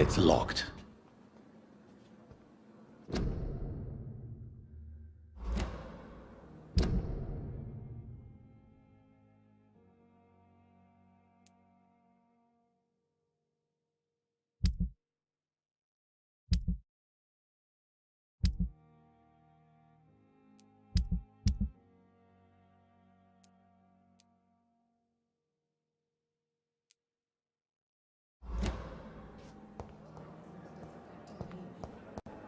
It's locked.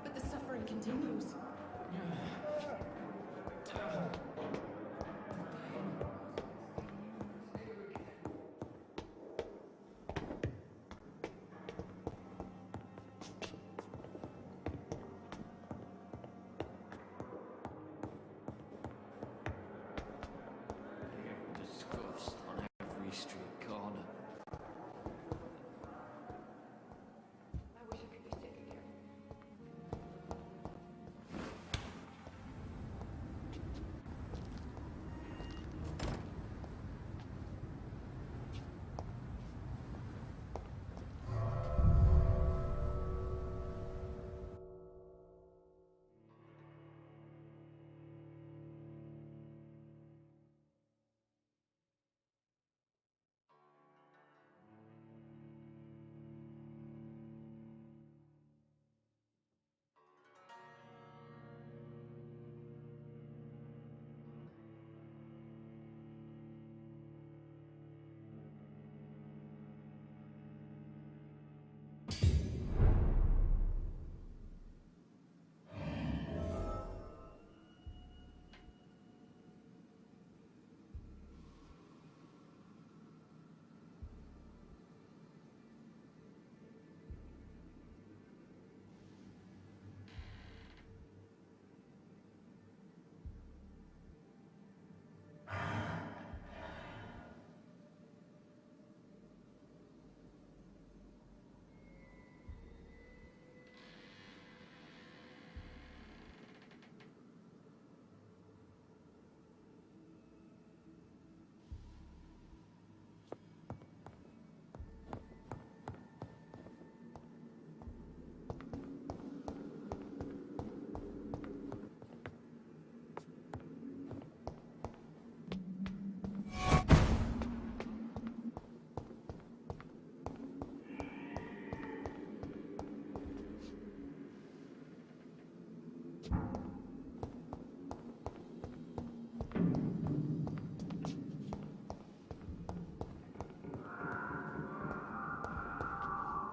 But the suffering continues. Disgust on every street corner. I wish I could be sitting here.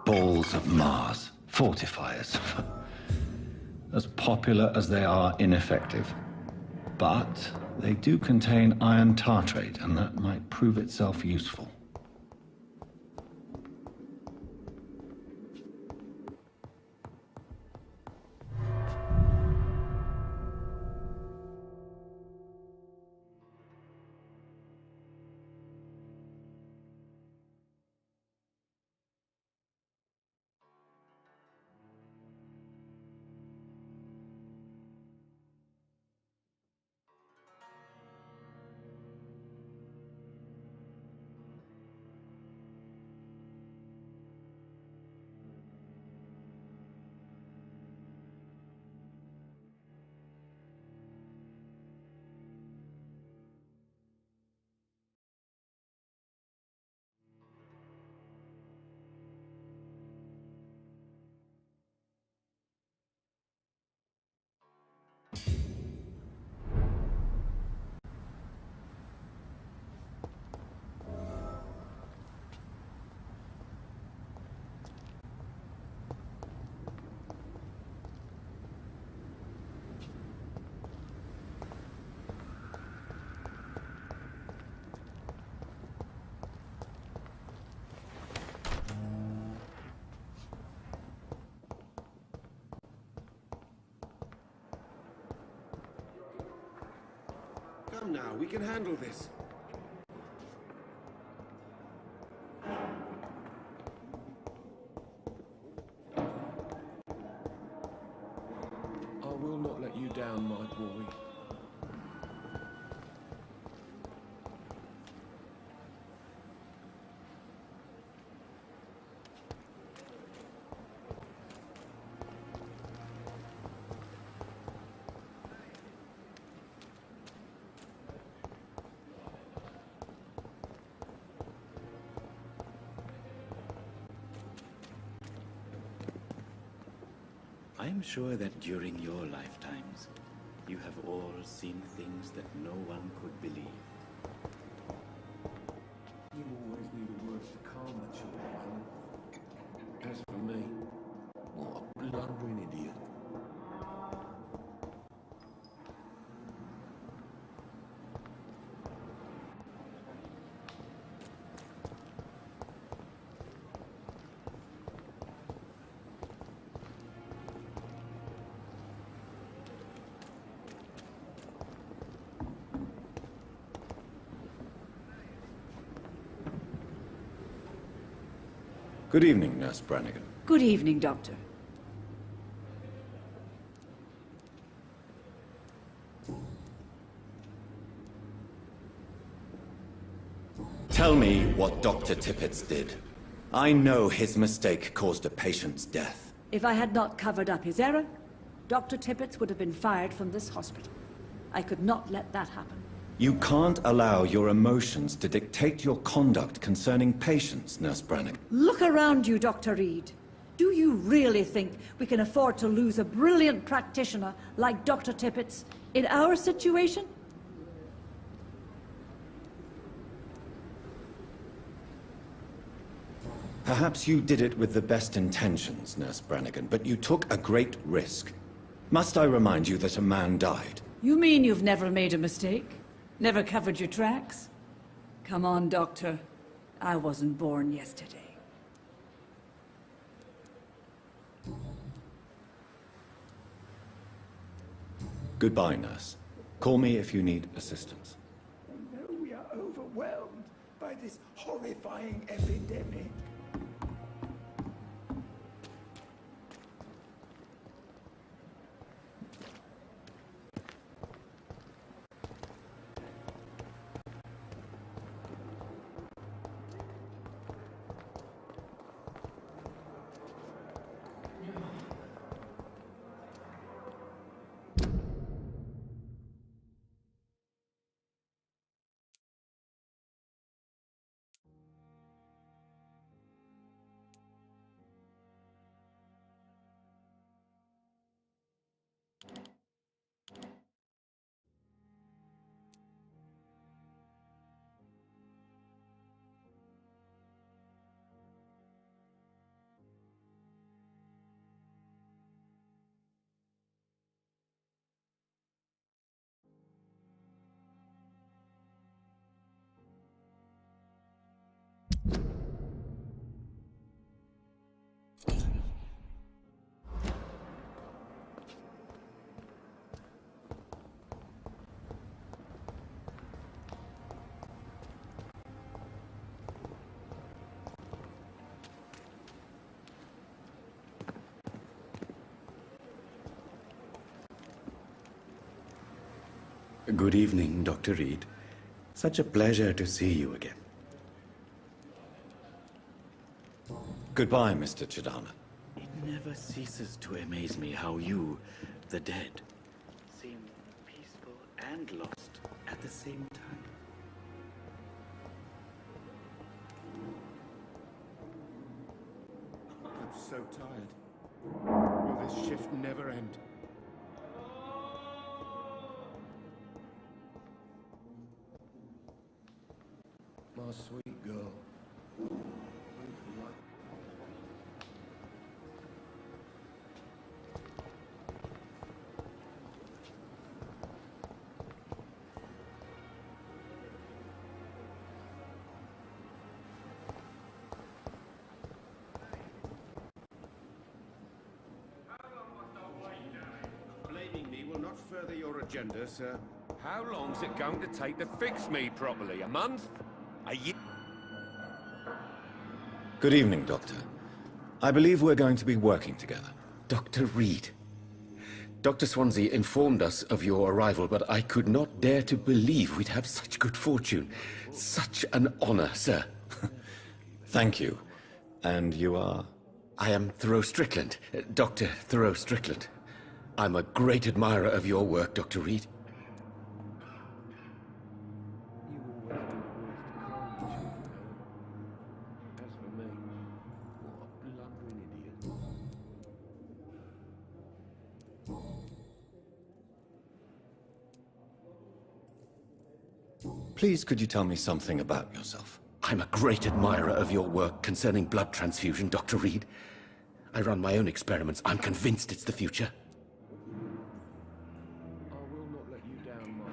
Balls of Mars. Fortifiers. As popular as they are ineffective. But they do contain iron tartrate, and that might prove itself useful. Come now, we can handle this. I will not let you down, my boy. I am sure that during your lifetimes, you have all seen things that no one could believe. You always need the words to calm the children. As for me, what a blundering idiot. Good evening, Nurse Brannigan. Good evening, Doctor. Tell me what Dr. Tippett did. I know his mistake caused a patient's death. If I had not covered up his error, Dr. Tippett would have been fired from this hospital. I could not let that happen. You can't allow your emotions to dictate your conduct concerning patients, Nurse Brannigan. Look around you, Dr. Reed. Do you really think we can afford to lose a brilliant practitioner like Dr. Tippett in our situation? Perhaps you did it with the best intentions, Nurse Brannigan, but you took a great risk. Must I remind you that a man died? You mean you've never made a mistake? Never covered your tracks? Come on, Doctor. I wasn't born yesterday. Goodbye, nurse. Call me if you need assistance. No, we are overwhelmed by this horrifying epidemic. Good evening, Dr. Reed. Such a pleasure to see you again. Goodbye, Mr. Chidana. It never ceases to amaze me how you, the dead, seem peaceful and lost at the same time. I'm so tired. Will this shift never end? My sweet girl. Blaming me will not further your agenda, sir. How long's it going to take to fix me properly? A month? A year? Good evening, Doctor. I believe we're going to be working together. Dr. Reed. Dr. Swansea informed us of your arrival, but I could not dare to believe we'd have such good fortune. Such an honor, sir. Thank you. And you are? I am Thoreau Strickland, Dr. Thoreau Strickland. I'm a great admirer of your work, Dr. Reed. As for me, what a blundering idiot. Please, could you tell me something about yourself? I'm a great admirer of your work concerning blood transfusion, Dr. Reed. I run my own experiments. I'm convinced it's the future. I will not let you down, my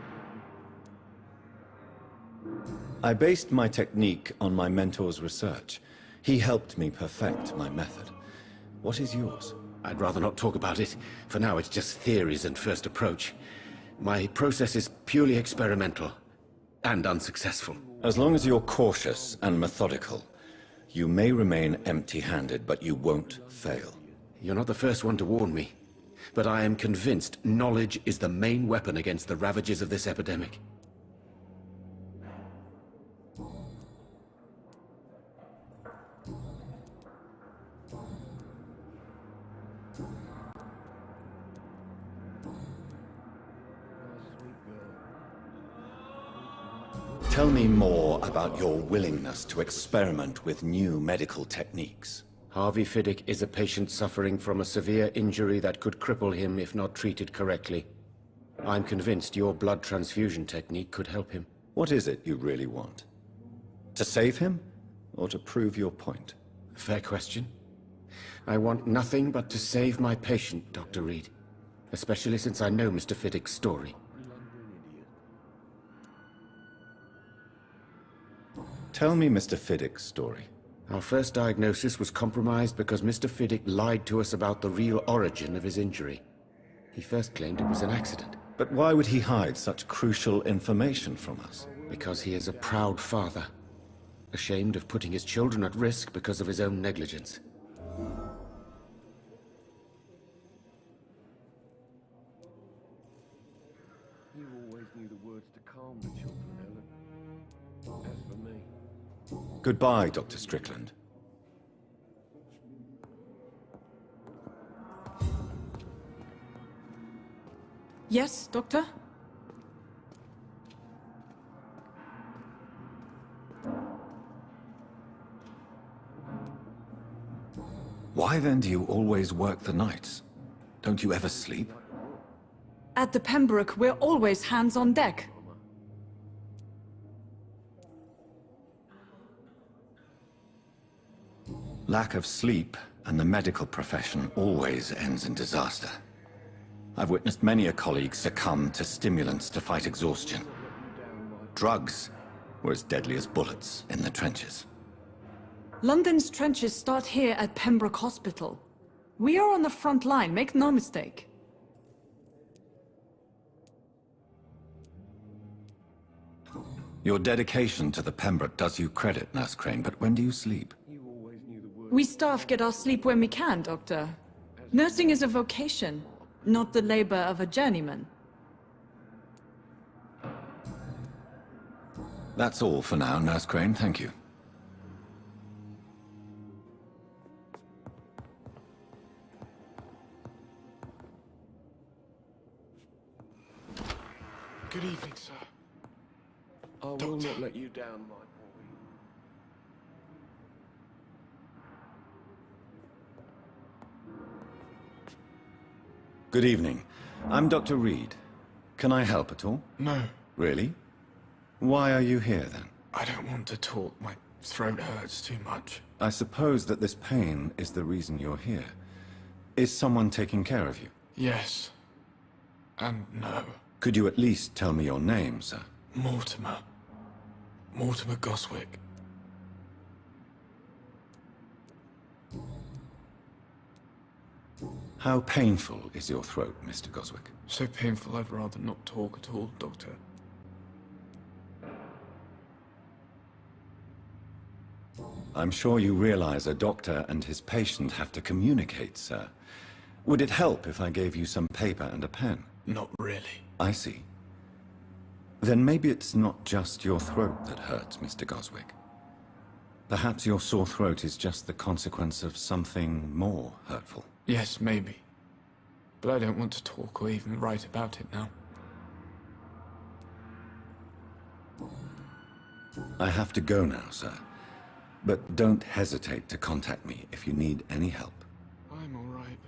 boy. I based my technique on my mentor's research. He helped me perfect my method. What is yours? I'd rather not talk about it. For now, it's just theories and first approach. My process is purely experimental and unsuccessful. As long as you're cautious and methodical, you may remain empty-handed, but you won't fail. You're not the first one to warn me, but I am convinced knowledge is the main weapon against the ravages of this epidemic. Tell me more about your willingness to experiment with new medical techniques. Harvey Fiddick is a patient suffering from a severe injury that could cripple him if not treated correctly. I'm convinced your blood transfusion technique could help him. What is it you really want? To save him, or to prove your point? Fair question. I want nothing but to save my patient, Dr. Reed. Especially since I know Mr. Fiddick's story. Tell me Mr. Fiddick's story. Our first diagnosis was compromised because Mr. Fiddick lied to us about the real origin of his injury. He first claimed it was an accident. But why would he hide such crucial information from us? Because he is a proud father, ashamed of putting his children at risk because of his own negligence. You always knew the words to calm the children, Ellen. As for me... Goodbye, Dr. Strickland. Yes, Doctor? Why then do you always work the nights? Don't you ever sleep? At the Pembroke, we're always hands on deck. Lack of sleep and the medical profession always ends in disaster. I've witnessed many a colleague succumb to stimulants to fight exhaustion. Drugs were as deadly as bullets in the trenches. London's trenches start here at Pembroke Hospital. We are on the front line, make no mistake. Your dedication to the Pembroke does you credit, Nurse Crane, but when do you sleep? We staff get our sleep when we can, Doctor. Nursing is a vocation, not the labor of a journeyman. That's all for now, Nurse Crane, thank you. Good evening, sir. I will not let you down, my boy. Good evening. I'm Dr. Reed. Can I help at all? No, Really? Why are you here, then? I don't want to talk. My throat hurts too much. I suppose that this pain is the reason you're here. Is someone taking care of you? Yes. And no. Could you at least tell me your name, sir? Mortimer. Mortimer Goswick. How painful is your throat, Mr. Goswick? So painful I'd rather not talk at all, Doctor. I'm sure you realize a doctor and his patient have to communicate, sir. Would it help if I gave you some paper and a pen? Not really. I see. Then maybe it's not just your throat that hurts, Mr. Goswick. Perhaps your sore throat is just the consequence of something more hurtful. Yes, maybe. But I don't want to talk or even write about it now. I have to go now, sir. But don't hesitate to contact me if you need any help. I'm all right.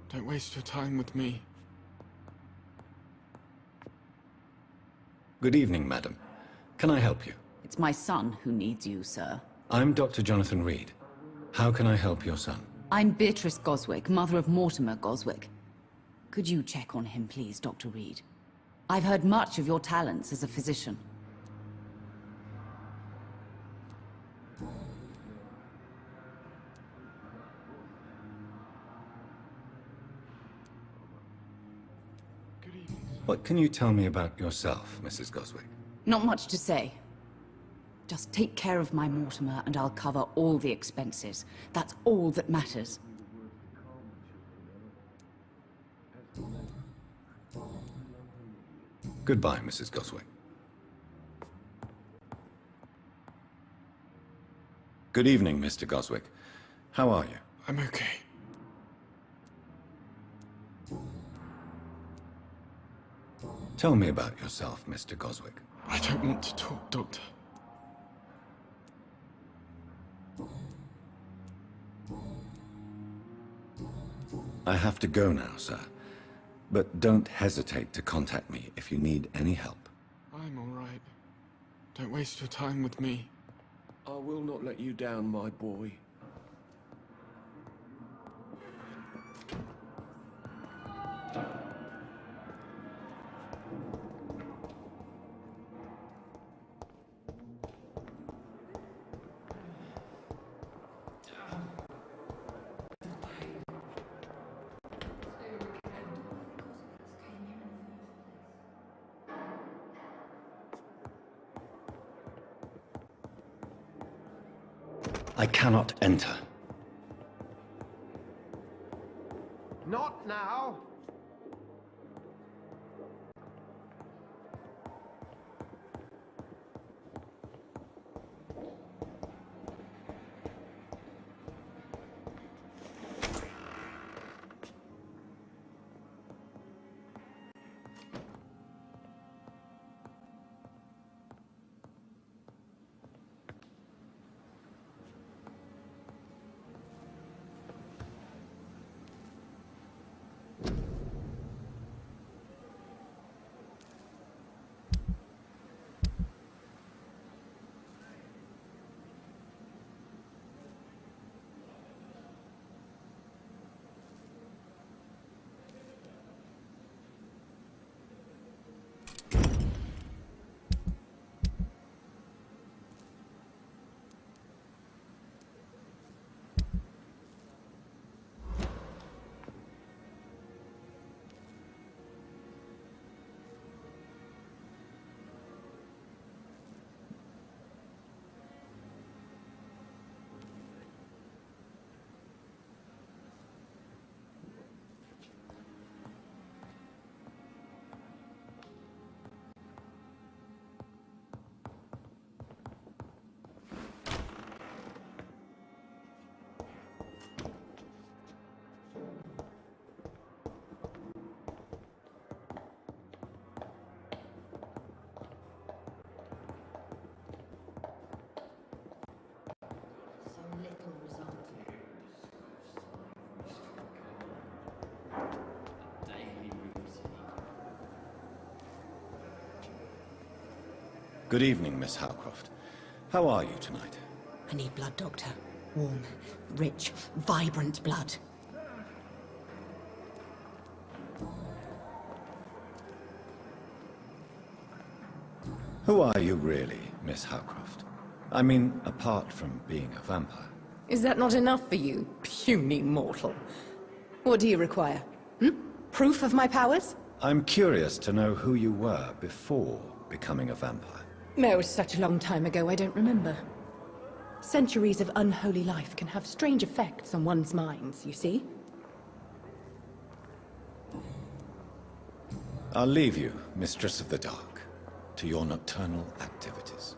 Don't waste your time with me. Good evening, madam. Can I help you? It's my son who needs you, sir. I'm Dr. Jonathan Reed. How can I help your son? I'm Beatrice Goswick, mother of Mortimer Goswick. Could you check on him, please, Dr. Reed? I've heard much of your talents as a physician. What can you tell me about yourself, Mrs. Goswick? Not much to say. Just take care of my Mortimer and I'll cover all the expenses. That's all that matters. Goodbye, Mrs. Goswick. Good evening, Mr. Goswick. How are you? I'm okay. Tell me about yourself, Mr. Goswick. I don't want to talk, Doctor. I have to go now, sir. But don't hesitate to contact me if you need any help. I'm all right. Don't waste your time with me. I will not let you down, my boy. I cannot enter. Not now! Good evening, Miss Howcroft. How are you tonight? I need blood, Doctor. Warm, rich, vibrant blood. Who are you really, Miss Howcroft? I mean, apart from being a vampire. Is that not enough for you, puny mortal? What do you require? Proof of my powers? I'm curious to know who you were before becoming a vampire. No, it was such a long time ago, I don't remember. Centuries of unholy life can have strange effects on one's minds, you see? I'll leave you, Mistress of the Dark, to your nocturnal activities.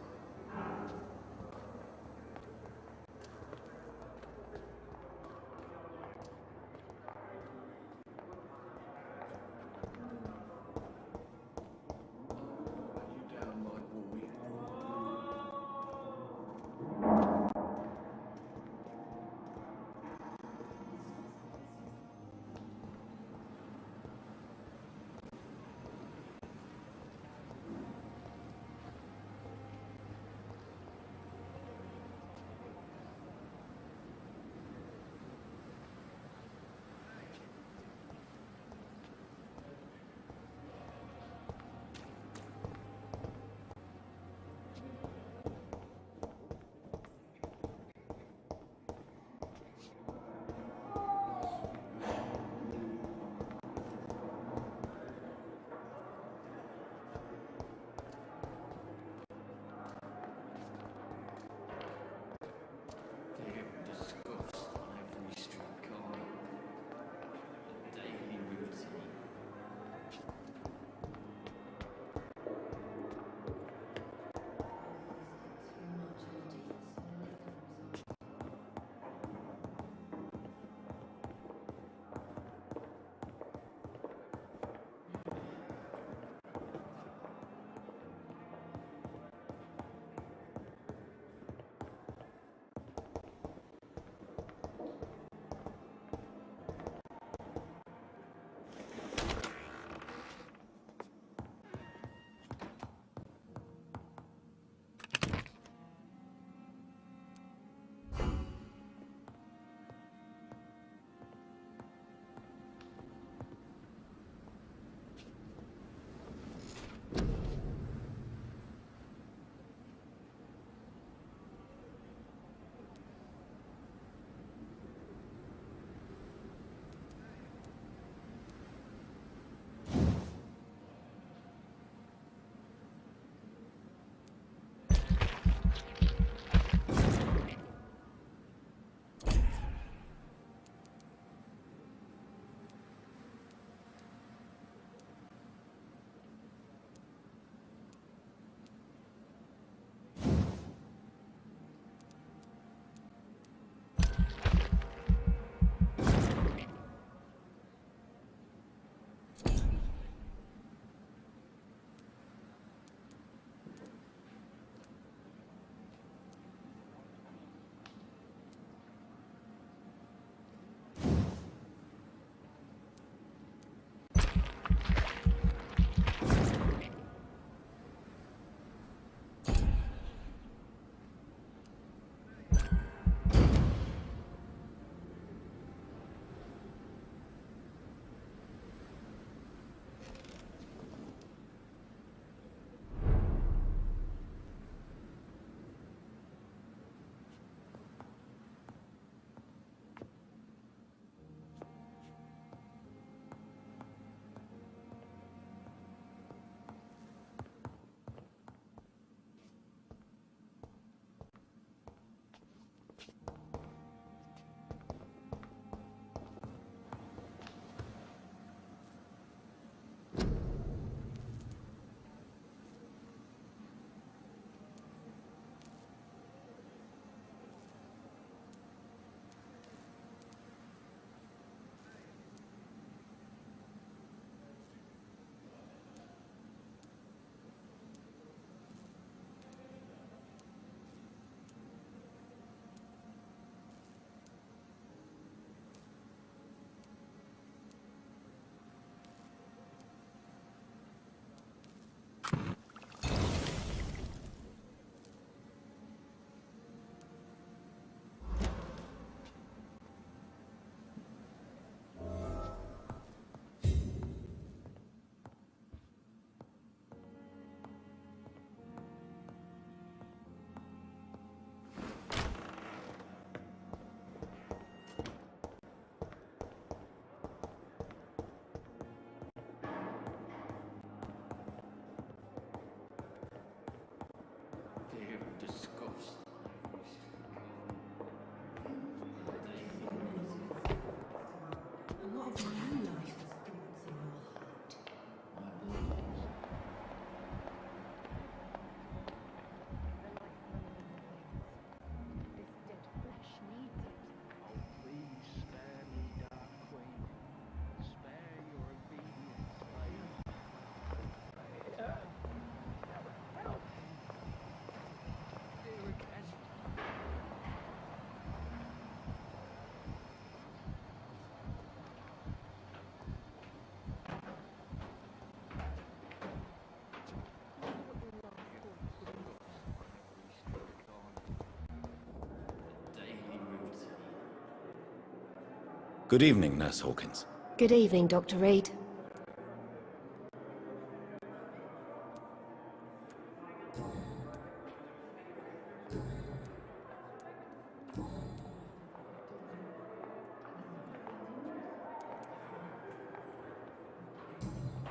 Good evening, Nurse Hawkins. Good evening, Dr. Reed.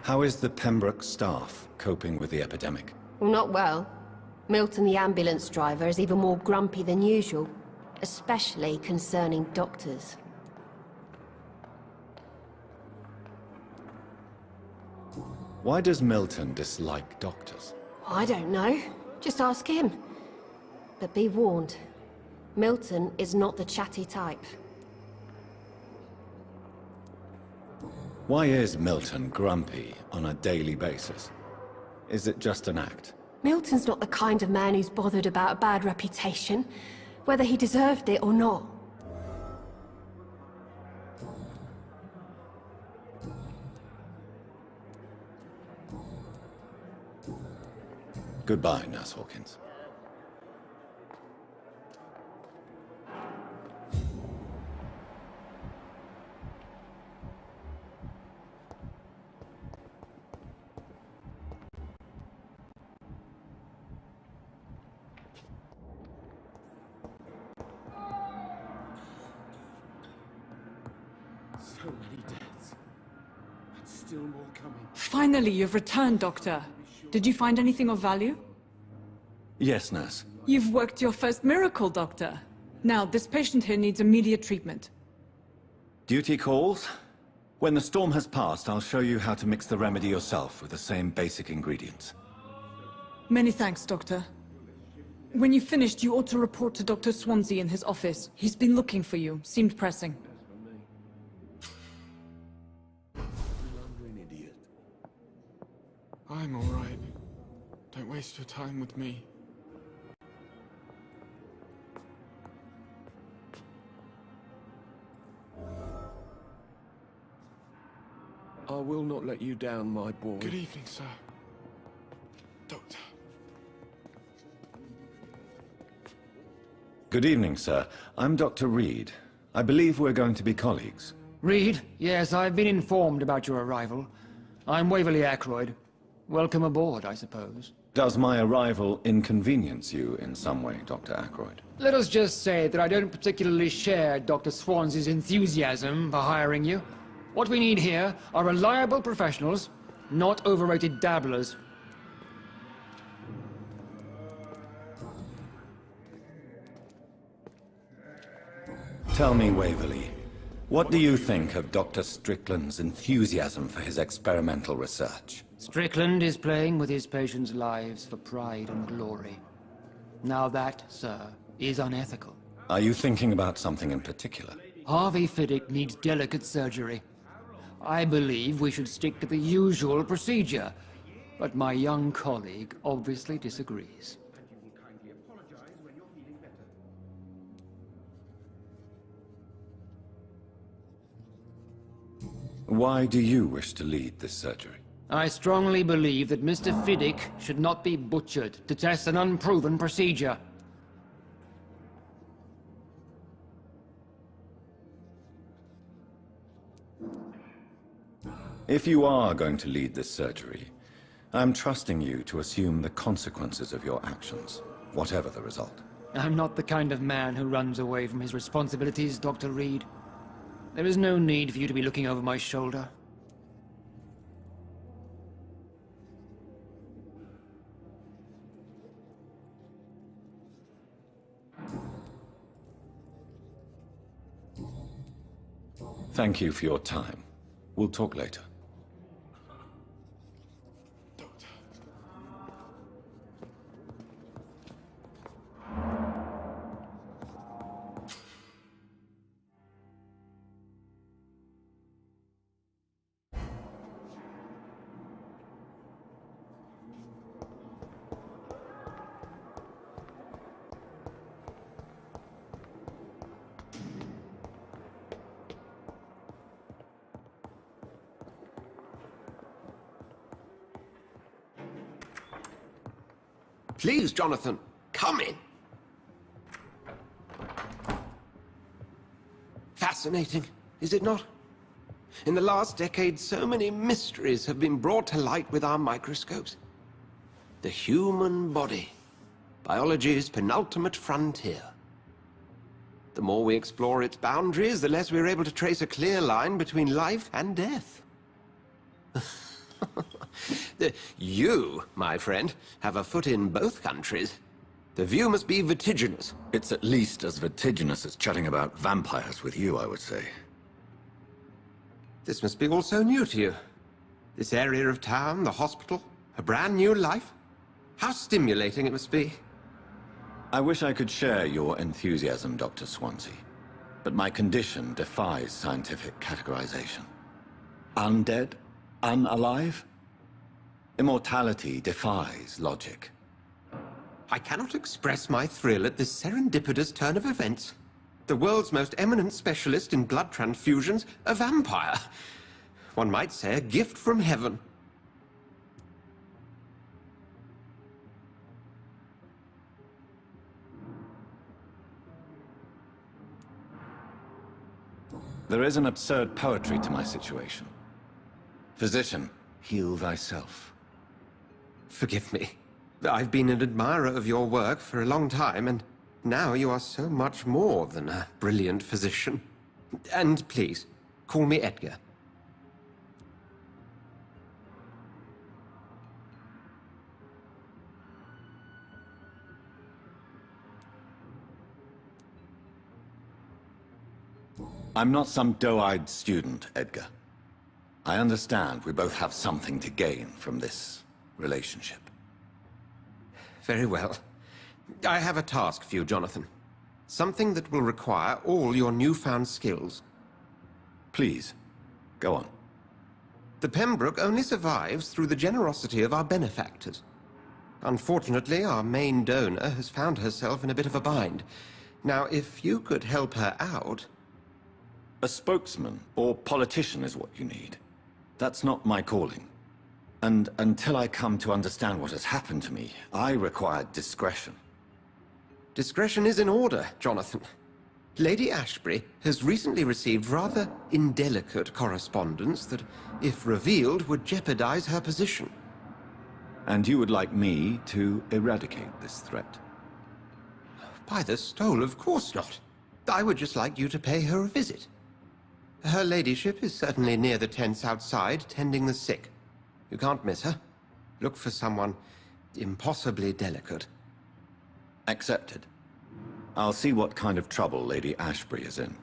How is the Pembroke staff coping with the epidemic? Well, not well. Milton, the ambulance driver, is even more grumpy than usual, especially concerning doctors. Why does Milton dislike doctors? I don't know. Just ask him. But be warned, Milton is not the chatty type. Why is Milton grumpy on a daily basis? Is it just an act? Milton's not the kind of man who's bothered about a bad reputation, whether he deserved it or not. Goodbye, Nurse Hawkins. So many deaths. And still more coming. Finally, you've returned, Doctor. Did you find anything of value? Yes, nurse. You've worked your first miracle, Doctor. Now, this patient here needs immediate treatment. Duty calls. When the storm has passed, I'll show you how to mix the remedy yourself with the same basic ingredients. Many thanks, Doctor. When you've finished, you ought to report to Dr. Swansea in his office. He's been looking for you. Seemed pressing. Blundering idiot. I'm alright. Don't waste your time with me. I will not let you down, my boy. Good evening, sir. Doctor. Good evening, sir. I'm Dr. Reed. I believe we're going to be colleagues. Reed? Yes, I've been informed about your arrival. I'm Waverly Ackroyd. Welcome aboard, I suppose. Does my arrival inconvenience you in some way, Dr. Ackroyd? Let us just say that I don't particularly share Dr. Swansea's enthusiasm for hiring you. What we need here are reliable professionals, not overrated dabblers. Tell me, Waverly, what do you think of Dr. Strickland's enthusiasm for his experimental research? Strickland is playing with his patients' lives for pride and glory. Now that, sir, is unethical. Are you thinking about something in particular? Harvey Fiddick needs delicate surgery. I believe we should stick to the usual procedure, but my young colleague obviously disagrees. Why do you wish to lead this surgery? I strongly believe that Mr. Fiddick should not be butchered to test an unproven procedure. If you are going to lead this surgery, I'm trusting you to assume the consequences of your actions, whatever the result. I'm not the kind of man who runs away from his responsibilities, Dr. Reed. There is no need for you to be looking over my shoulder. Thank you for your time. We'll talk later. Please, Jonathan, come in. Fascinating, is it not? In the last decade, so many mysteries have been brought to light with our microscopes. The human body, biology's penultimate frontier. The more we explore its boundaries, the less we're able to trace a clear line between life and death. You, my friend, have a foot in both countries. The view must be vertiginous. It's at least as vertiginous as chatting about vampires with you, I would say. This must be all so new to you. This area of town, the hospital, a brand new life. How stimulating it must be. I wish I could share your enthusiasm, Dr. Swansea, but my condition defies scientific categorization. Undead? Unalive? Immortality defies logic. I cannot express my thrill at this serendipitous turn of events. The world's most eminent specialist in blood transfusions, a vampire. One might say a gift from heaven. There is an absurd poetry to my situation. Physician, heal thyself. Forgive me. I've been an admirer of your work for a long time, and now you are so much more than a brilliant physician. And please, call me Edgar. I'm not some doe-eyed student, Edgar. I understand we both have something to gain from this relationship. Very well. I have a task for you, Jonathan. Something that will require all your newfound skills. Please, go on. The Pembroke only survives through the generosity of our benefactors. Unfortunately, our main donor has found herself in a bit of a bind. Now, if you could help her out... A spokesman or politician is what you need. That's not my calling. And until I come to understand what has happened to me, I require discretion. Discretion is in order, Jonathan. Lady Ashbury has recently received rather indelicate correspondence that, if revealed, would jeopardize her position. And you would like me to eradicate this threat? By the stole, of course not. I would just like you to pay her a visit. Her ladyship is certainly near the tents outside, tending the sick. You can't miss her. Look for someone impossibly delicate. Accepted. I'll see what kind of trouble Lady Ashbury is in.